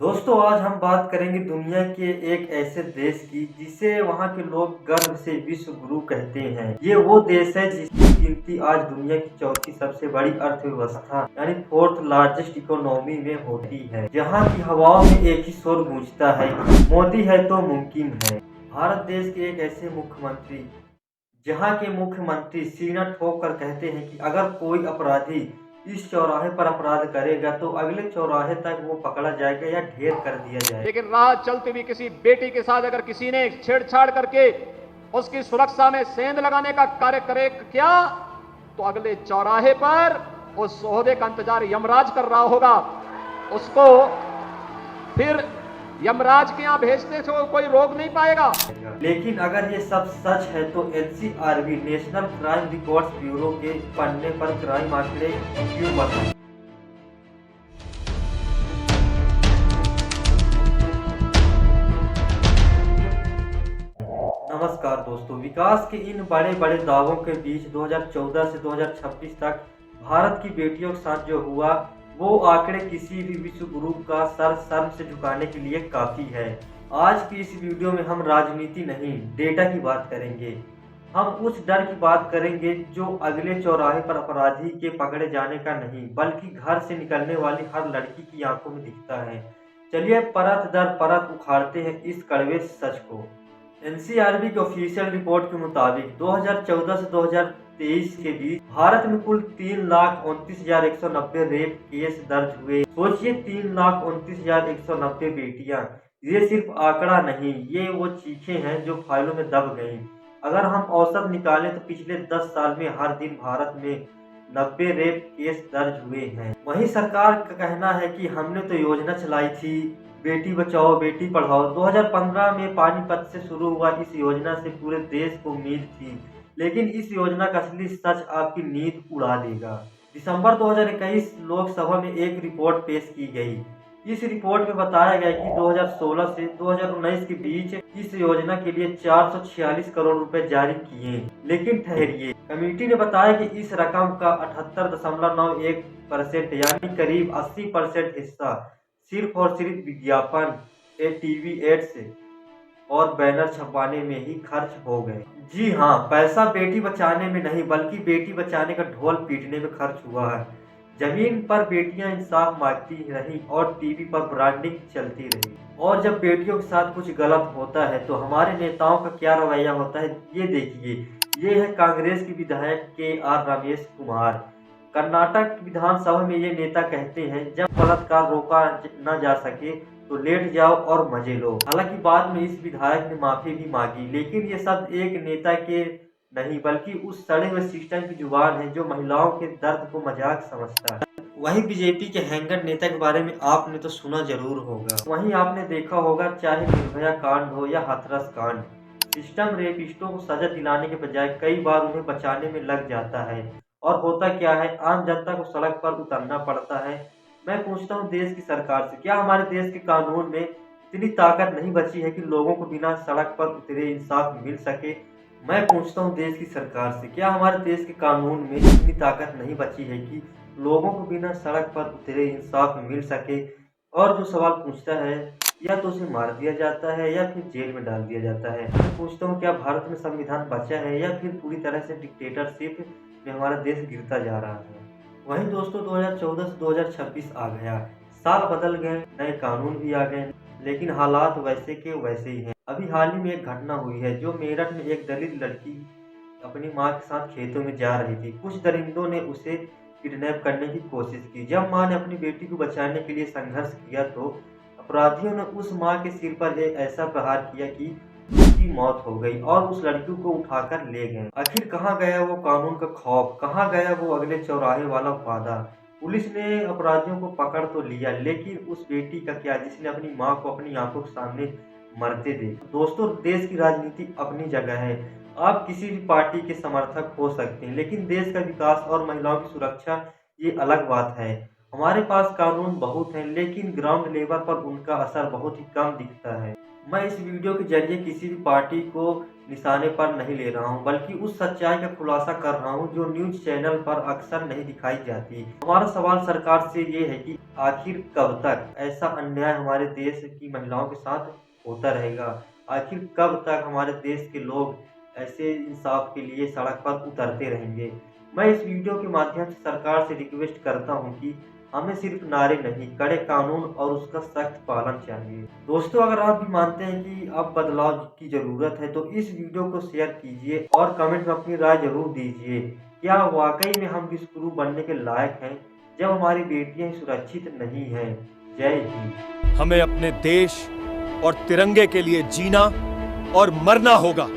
दोस्तों आज हम बात करेंगे दुनिया के एक ऐसे देश की जिसे वहाँ के लोग गर्व से विश्व गुरु कहते हैं। ये वो देश है जिसकी गिनती आज दुनिया की चौथी सबसे बड़ी अर्थव्यवस्था यानी फोर्थ लार्जेस्ट इकोनॉमी में होती है, जहाँ की हवाओं में एक ही शोर गूंजता है, मोदी है तो मुमकिन है। भारत देश के एक ऐसे मुख्यमंत्री जहाँ के मुख्यमंत्री सीना ठोक कर कहते हैं कि अगर कोई अपराधी इस चौराहे पर अपराध करेगा तो अगले चौराहे तक वो पकड़ा जाएगा या ढेर कर दिया जाएगा। लेकिन राह चलती हुई किसी बेटी के साथ अगर किसी ने छेड़छाड़ करके उसकी सुरक्षा में सेंध लगाने का कार्य करे किया तो अगले चौराहे पर उस ओहदे का इंतजार यमराज कर रहा होगा। उसको फिर यमराज के यहां भेजने से कोई रोक नहीं पाएगा। लेकिन अगर ये सब सच है तो NCRB national crime records bureau के पन्ने पर क्राइम आंकड़े क्यों बताएं? नमस्कार दोस्तों, विकास के इन बड़े बड़े दावों के बीच 2014 से 2026 तक भारत की बेटियों के साथ जो हुआ वो आंकड़े किसी भी विश्व गुरु का सर शर्म से झुकाने के लिए काफी है। आज की इस वीडियो में हम राजनीति नहीं डेटा की बात करेंगे। हम उस डर की बात करेंगे जो अगले चौराहे पर अपराधी के पकड़े जाने का नहीं बल्कि घर से निकलने वाली हर लड़की की आंखों में दिखता है। चलिए परत दर परत उखाड़ते हैं इस कड़वे सच को। एनसीआरबी की ऑफिशियल रिपोर्ट के मुताबिक 2014 से 2023 के बीच भारत में कुल 3,29,190 रेप केस दर्ज हुए। सोचिए 3,29,190 बेटियां। ये सिर्फ आंकड़ा नहीं, ये वो चीखें हैं जो फाइलों में दब गईं। अगर हम औसत निकालें तो पिछले 10 साल में हर दिन भारत में 90 रेप केस दर्ज हुए हैं। वहीं सरकार का कहना है कि हमने तो योजना चलाई थी बेटी बचाओ बेटी पढ़ाओ। 2015 में पानीपत से शुरू हुआ इस योजना से पूरे देश को उम्मीद थी, लेकिन इस योजना का असली सच आपकी नींद उड़ा देगा। दिसंबर 2021 लोकसभा में एक रिपोर्ट पेश की गई। इस रिपोर्ट में बताया गया कि 2016 से 2019 के बीच इस योजना के लिए 446 करोड़ रुपए जारी किए। लेकिन ठहरिए, कमेटी ने बताया कि इस रकम का 78.91% यानी करीब 80% हिस्सा सिर्फ और सिर्फ विज्ञापन, टीवी एड्स और बैनर छपवाने में ही खर्च हो गए। जी हाँ, पैसा बेटी बचाने में नहीं बल्कि बेटी बचाने का ढोल पीटने में खर्च हुआ है। जमीन पर बेटियां इंसाफ मांगती रही और टीवी पर ब्रांडिंग चलती रही। और जब बेटियों के साथ कुछ गलत होता है तो हमारे नेताओं का क्या रवैया होता है, ये देखिए। ये है कांग्रेस के विधायक KR रमेश कुमार। कर्नाटक विधानसभा में ये नेता कहते हैं जब बलात्कार रोका न जा सके तो लेट जाओ और मजे लो। हालांकि बाद में इस विधायक ने माफी भी मांगी, लेकिन ये सब एक नेता के नहीं बल्कि उस सड़े हुए सिस्टम की जुबान है जो महिलाओं के दर्द को मजाक समझता है। वहीं बीजेपी के हैंगर नेता के बारे में आपने तो सुना जरूर होगा। वहीं आपने देखा होगा चाहे निर्भया कांड हो या हाथरस कांड, सिस्टम रेपिस्टों को सजा दिलाने के बजाय कई बार उन्हें बचाने में लग जाता है। और होता क्या है, आम जनता को सड़क पर उतरना पड़ता है। मैं पूछता हूँ देश की सरकार से, क्या हमारे देश के कानून में इतनी ताकत नहीं बची है कि लोगों को बिना सड़क पर उतरे इंसाफ मिल सके? मैं पूछता हूँ देश की सरकार से, क्या हमारे देश के कानून में इतनी ताकत नहीं बची है कि लोगों को बिना सड़क पर उतरे इंसाफ मिल सके? और जो सवाल पूछता है या तो उसे मार दिया जाता है या फिर जेल में डाल दिया जाता है। मैं पूछता हूँ क्या भारत में संविधान बचा है या फिर पूरी तरह से डिक्टेटरशिप में हमारा देश गिरता जा रहा है? वहीं दोस्तों 2014 से 2026 आ गया, साल बदल गए, नए कानून भी आ गए, लेकिन हालात वैसे के वैसे ही हैं। अभी हाल ही में एक घटना हुई है जो मेरठ में एक दलित लड़की अपनी मां के साथ खेतों में जा रही थी। कुछ दरिंदों ने उसे किडनैप करने की कोशिश की। जब मां ने अपनी बेटी को बचाने के लिए संघर्ष किया तो अपराधियों ने उस मां के सिर पर एक ऐसा प्रहार किया कि उसकी मौत हो गई और उस लड़की को उठाकर ले गए। आखिर कहाँ गया वो कानून का खौफ, कहाँ गया वो अगले चौराहे वाला वादा? पुलिस ने अपराधियों को पकड़ तो लिया, लेकिन उस बेटी का क्या जिसने अपनी मां को अपनी आंखों के सामने मरते देखा? दोस्तों देश की राजनीति अपनी जगह है, आप किसी भी पार्टी के समर्थक हो सकते हैं, लेकिन देश का विकास और महिलाओं की सुरक्षा ये अलग बात है। हमारे पास कानून बहुत हैं, लेकिन ग्राउंड लेवल पर उनका असर बहुत ही कम दिखता है। मैं इस वीडियो के जरिए किसी भी पार्टी को निशाने पर नहीं ले रहा हूं, बल्कि उस सच्चाई का खुलासा कर रहा हूं जो न्यूज़ चैनल पर अक्सर नहीं दिखाई जाती। हमारा सवाल सरकार से ये है कि आखिर कब तक ऐसा अन्याय हमारे देश की महिलाओं के साथ होता रहेगा? आखिर कब तक हमारे देश के लोग ऐसे इंसाफ के लिए सड़क पर उतरते रहेंगे? मैं इस वीडियो के माध्यम से सरकार से रिक्वेस्ट करता हूं कि हमें सिर्फ नारे नहीं, कड़े कानून और उसका सख्त पालन चाहिए। दोस्तों, अगर आप भी मानते हैं कि अब बदलाव की जरूरत है तो इस वीडियो को शेयर कीजिए और कमेंट में अपनी राय जरूर दीजिए। क्या वाकई में हम विश्वगुरु बनने के लायक हैं जब हमारी बेटियां सुरक्षित नहीं हैं? जय हिंद। हमें अपने देश और तिरंगे के लिए जीना और मरना होगा।